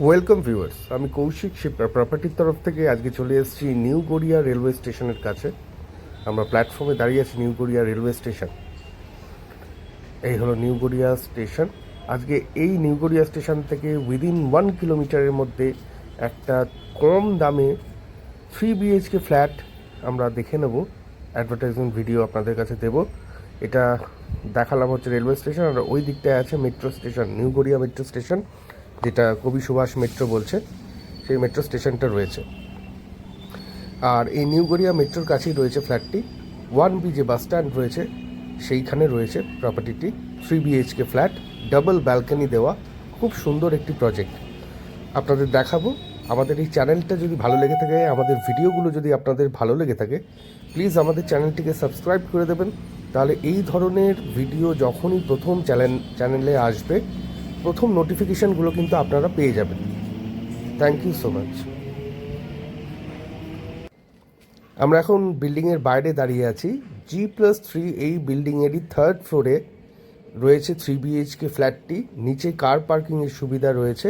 Welcome viewers, আমি কৌশিক শিপরা প্রপার্টির তরফ থেকে আজকে চলে এসেছি নিউ গড়িয়া রেলওয়ে স্টেশনের কাছে। আমরা প্ল্যাটফর্মে দাঁড়িয়ে আছি নিউ গড়িয়া রেলওয়ে স্টেশন। এই হলো নিউ গড়িয়া স্টেশন। আজকে এই নিউ গড়িয়া স্টেশন থেকে উইদিন 1 কিলোমিটারের মধ্যে একটা কম দামে 3 BHK ফ্ল্যাট আমরা দেখে নেব। অ্যাডভার্টাইজমেন্ট ভিডিও আপনাদের কাছে দেব। এটা দেখালাম হচ্ছে রেলওয়ে স্টেশন, আর ওই দিকটায় আছে metro station, new Garia metro station, যেটা কবি সুভাষ মেট্রো বলছে, সেই মেট্রো স্টেশনটা রয়েছে। আর এই নিউ গড়িয়া মেট্রোর কাছেই রয়েছে ফ্ল্যাটটি। 1B যে বাস স্ট্যান্ড রয়েছে সেইখানে রয়েছে প্রপার্টিটি। 3 BHK ফ্ল্যাট, ডাবল ব্যালকনি দেওয়া, খুব সুন্দর একটি প্রজেক্ট আপনাদের দেখাবো। আমাদের এই চ্যানেলটা যদি ভালো লেগে থাকে, আমাদের ভিডিওগুলো যদি আপনাদের ভালো লেগে থাকে, প্লিজ আমাদের চ্যানেলটিকে সাবস্ক্রাইব করে দেবেন। তাহলে এই ধরনের ভিডিও যখনই প্রথম চ্যানেলে আসবে, প্রথম নোটিফিকেশানগুলো কিন্তু আপনারা পেয়ে যাবেন। Thank you so much. আমরা এখন বিল্ডিংয়ের বাইরে দাঁড়িয়ে আছি। G+3 এই বিল্ডিংয়েরই 3rd ফ্লোরে রয়েছে 3 BHK ফ্ল্যাটটি। নিচে কার পার্কিংয়ের সুবিধা রয়েছে,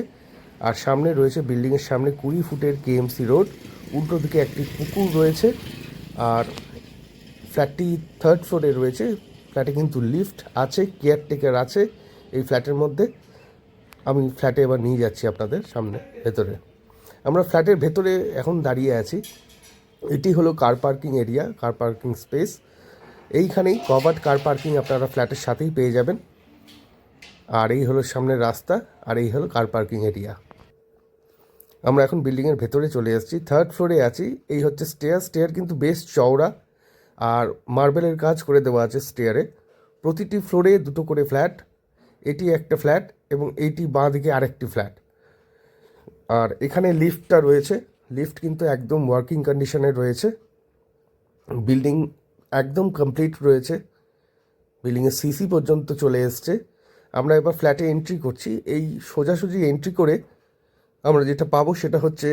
আর সামনে রয়েছে বিল্ডিংয়ের সামনে 20 ফুটের KMC রোড। উল্টো দিকে একটি পুকুর রয়েছে। আর ফ্ল্যাটটি 3rd ফ্লোরে রয়েছে। ফ্ল্যাটে কিন্তু লিফট আছে, কেয়ারটেকার আছে এই ফ্ল্যাটের মধ্যে। আমি ফ্ল্যাটে এবার নিয়ে যাচ্ছি আপনাদের সামনে ভেতরে। আমরা ফ্ল্যাটের ভেতরে এখন দাঁড়িয়ে আছি। এটি হলো car parking area, car parking space. এইখানেই কভার্ড কার পার্কিং আপনারা ফ্ল্যাটের সাথেই পেয়ে যাবেন। আর এই হলো সামনের রাস্তা, আর এই হলো কার পার্কিং এরিয়া। আমরা এখন বিল্ডিংয়ের ভেতরে চলে এসেছি, 3rd ফ্লোরে আছি। এই হচ্ছে স্টেয়ার কিন্তু বেশ চওড়া, আর মার্বেলের কাজ করে দেওয়া আছে স্টেয়ারে। প্রতিটি ফ্লোরে 2টো করে ফ্ল্যাট। এটি একটা ফ্ল্যাট এবং এইটি বাঁ দিকে আরেকটি ফ্ল্যাট। আর এখানে লিফটটা রয়েছে, লিফট কিন্তু একদম ওয়ার্কিং কন্ডিশনে রয়েছে। বিল্ডিং একদম কমপ্লিট রয়েছে, বিল্ডিংয়ের সিসি পর্যন্ত চলে এসছে। আমরা এবার ফ্ল্যাটে এন্ট্রি করছি। এই সোজাসুজি এন্ট্রি করে আমরা যেটা পাবো সেটা হচ্ছে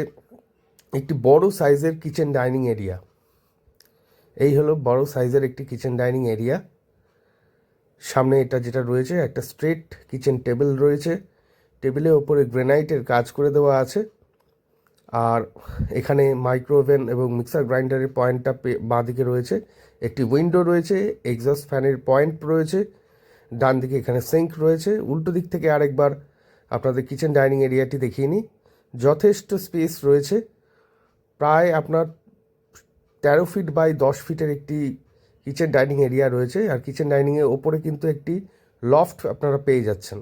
একটি বড় সাইজের কিচেন ডাইনিং এরিয়া। এই হলো বড় সাইজের একটি কিচেন ডাইনিং এরিয়া। সামনে এটা যেটা রয়েছে, একটা স্ট্রেট কিচেন টেবিল রয়েছে। টেবিলের ওপরে গ্রেনাইটের কাজ করে দেওয়া আছে। আর এখানে মাইক্রোওভেন এবং মিক্সার গ্রাইন্ডারের পয়েন্টটা বাঁ দিকে রয়েছে। একটি উইন্ডো রয়েছে, এক্সস্ট ফ্যানের পয়েন্ট রয়েছে। ডান দিকে এখানে সিঙ্ক রয়েছে। উল্টো দিক থেকে আরেকবার আপনাদের কিচেন ডাইনিং এরিয়াটি দেখিয়ে নিই। যথেষ্ট স্পেস রয়েছে, প্রায় আপনার 13 ফিট বাই 10 ফিটের একটি কিচেন ডাইনিং এরিয়া রয়েছে। আর কিচেন ডাইনিংয়ের ওপরে কিন্তু একটি লফট আপনারা পেয়ে যাচ্ছেন।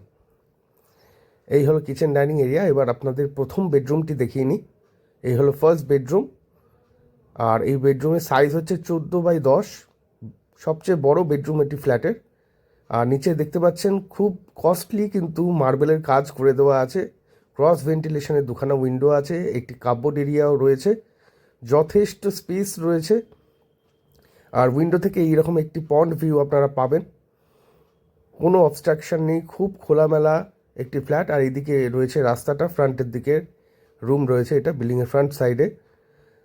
এই হলো কিচেন ডাইনিং এরিয়া। এবার আপনাদের প্রথম বেডরুমটি দেখিয়ে নিই। এই হলো ফার্স্ট বেডরুম, আর এই বেডরুমের সাইজ হচ্ছে 14x10, সবচেয়ে বড় বেডরুম এটি ফ্ল্যাটের। আর নিচে দেখতে পাচ্ছেন খুব কস্টলি কিন্তু মার্বেলের কাজ করে দেওয়া আছে। ক্রস ভেন্টিলেশনের দুখানা উইন্ডো আছে, একটি কাপবোর্ড এরিয়াও রয়েছে, যথেষ্ট স্পেস রয়েছে। আর উইন্ডো থেকে এইরকম একটি পন্ড ভিউ আপনারা পাবেন, কোনো অবস্ট্রাকশন নেই, খুব খোলামেলা একটি ফ্ল্যাট। আর এইদিকে রয়েছে রাস্তাটা, ফ্রন্টের দিকে রুম রয়েছে, এটা বিল্ডিংয়ের ফ্রন্ট সাইডে।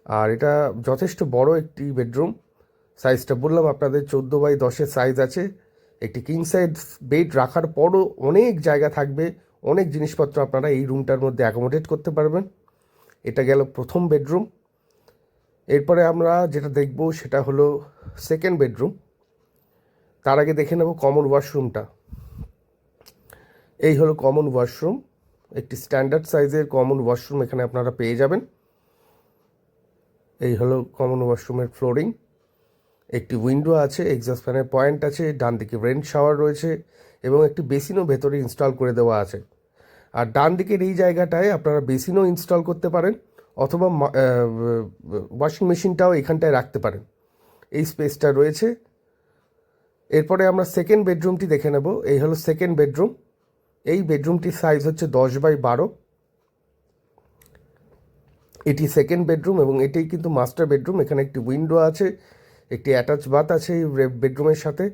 আর এটা যথেষ্ট বড় একটি বেডরুম। সাইজটা বললাম আপনাদের 14x10 সাইজ আছে। একটি কিং সাইজ বেড রাখার পরও অনেক জায়গা থাকবে, অনেক জিনিসপত্র আপনারা এই রুমটার মধ্যে অ্যাকোমোডেট করতে পারবেন। এটা গেল প্রথম বেডরুম। এরপরে আমরা যেটা দেখব সেটা হলো সেকেন্ড বেডরুম। তার আগে দেখে নেব কমন ওয়াশরুমটা। এই হলো কমন ওয়াশরুম, একটি স্ট্যান্ডার্ড সাইজের কমন ওয়াশরুম এখানে আপনারা পেয়ে যাবেন। এই হলো কমন ওয়াশরুমের ফ্লোরিং। একটি উইন্ডো আছে, এক্সস্ট ফ্যানের পয়েন্ট আছে, ডান দিকে রেন শাওয়ার রয়েছে এবং একটি বেসিনও ভেতরে ইনস্টল করে দেওয়া আছে। আর ডান দিকের এই জায়গাটায় আপনারা বেসিনও ইনস্টল করতে পারেন, অথবা ওয়াশিং মেশিনটাও এখানটায় রাখতে পারেন। এই স্পেসটা রয়েছে। এরপরে আমরা সেকেন্ড বেডরুমটি দেখে নেব। এই হলো সেকেন্ড বেডরুম। এই বেডরুমটির সাইজ হচ্ছে 10x12। এটি সেকেন্ড বেডরুম এবং এটাই কিন্তু মাস্টার বেডরুম। এখানে একটি উইন্ডো আছে, একটি অ্যাটাচ বাথ আছে এই বেডরুমের সাথে।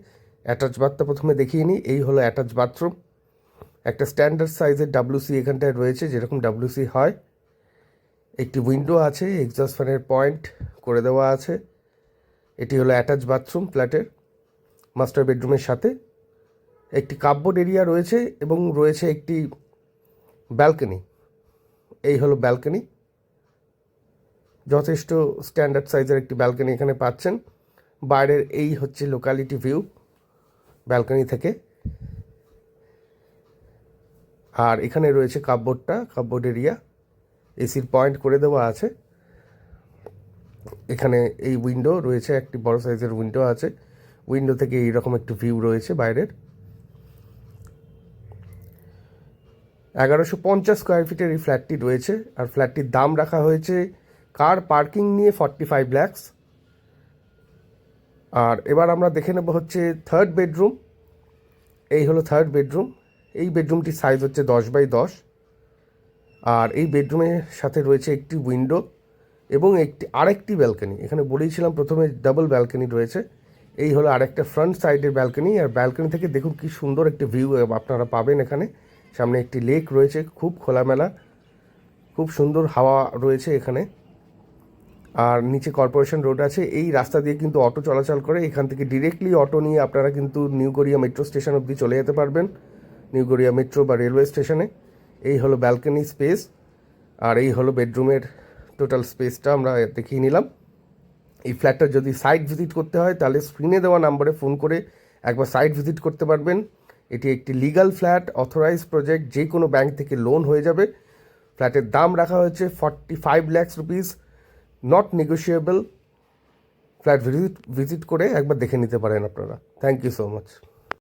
অ্যাটাচ বাথটা প্রথমে দেখিয়ে নিই। এই হলো অ্যাটাচ বাথরুম। একটা স্ট্যান্ডার্ড সাইজের WC এখানটায় রয়েছে, যেরকম WC হয়। একটি উইন্ডো আছে, এক্সস্ট ফ্যানের পয়েন্ট করে দেওয়া আছে। এটি হলো অ্যাটাচ বাথরুম ফ্ল্যাটের মাস্টার বেডরুমের সাথে। একটি কাপবোর্ড এরিয়া রয়েছে এবং রয়েছে একটি ব্যালকনি। এই হলো ব্যালকনি, যথেষ্ট স্ট্যান্ডার্ড সাইজের একটি ব্যালকনি এখানে পাচ্ছেন। বাইরের এই হচ্ছে লোকালিটি ভিউ ব্যালকনি থেকে। আর এখানে রয়েছে কাপবোর্ড এরিয়া, এসির পয়েন্ট করে দেওয়া আছে। এখানে এই উইন্ডো রয়েছে, একটি বড় সাইজের উইন্ডো আছে। উইন্ডো থেকে এইরকম একটু ভিউ রয়েছে বাইরের। 1150 স্কোয়ার ফিটের এই ফ্ল্যাটটি রয়েছে। আর ফ্ল্যাটটির দাম রাখা হয়েছে কার পার্কিং নিয়ে 45 lakhs। আর এবার আমরা দেখে নেব হচ্ছে থার্ড বেডরুম। এই হলো থার্ড বেডরুম। এই বেডরুমটির সাইজ হচ্ছে 10x10। আর এই বেডরুমের সাথে রয়েছে একটি উইন্ডো এবং আরেকটি ব্যালকনি। এখানে বলেইছিলাম প্রথমে ডাবল ব্যালকনি রয়েছে। এই হলো আরেকটা ফ্রন্ট সাইডের ব্যালকনি। আর ব্যালকনি থেকে দেখুন কি সুন্দর একটা ভিউ আপনারা পাবেন এখানে। সামনে একটি লেক রয়েছে, খুব খোলামেলা, খুব সুন্দর হাওয়া রয়েছে এখানে। আর নিচে কর্পোরেশন রোড আছে। এই রাস্তা দিয়ে কিন্তু অটো চলাচল করে। এখান থেকে ডিরেক্টলি অটো নিয়ে আপনারা কিন্তু নিউ গড়িয়া মেট্রো স্টেশন অবধি চলে যেতে পারবেন, নিউ গড়িয়া মেট্রো বা রেলওয়ে স্টেশনে। এই হলো ব্যালকনি স্পেস। আর এই হলো বেডরুমের টোটাল স্পেসটা আমরা দেখিয়ে নিলাম। এই ফ্ল্যাটটা যদি সাইট ভিজিট করতে হয় তাহলে স্ক্রিনে দেওয়া নাম্বারে ফোন করে একবার সাইট ভিজিট করতে পারবেন। এটি একটি লিগাল ফ্ল্যাট, অথরাইজ প্রজেক্ট, যে কোনো ব্যাংক থেকে লোন হয়ে যাবে। ফ্ল্যাটের দাম রাখা হয়েছে 45 lakhs rupees, not negotiable. Flat visit করে একবার দেখে নিতে পারেন আপনারা। Thank you so much.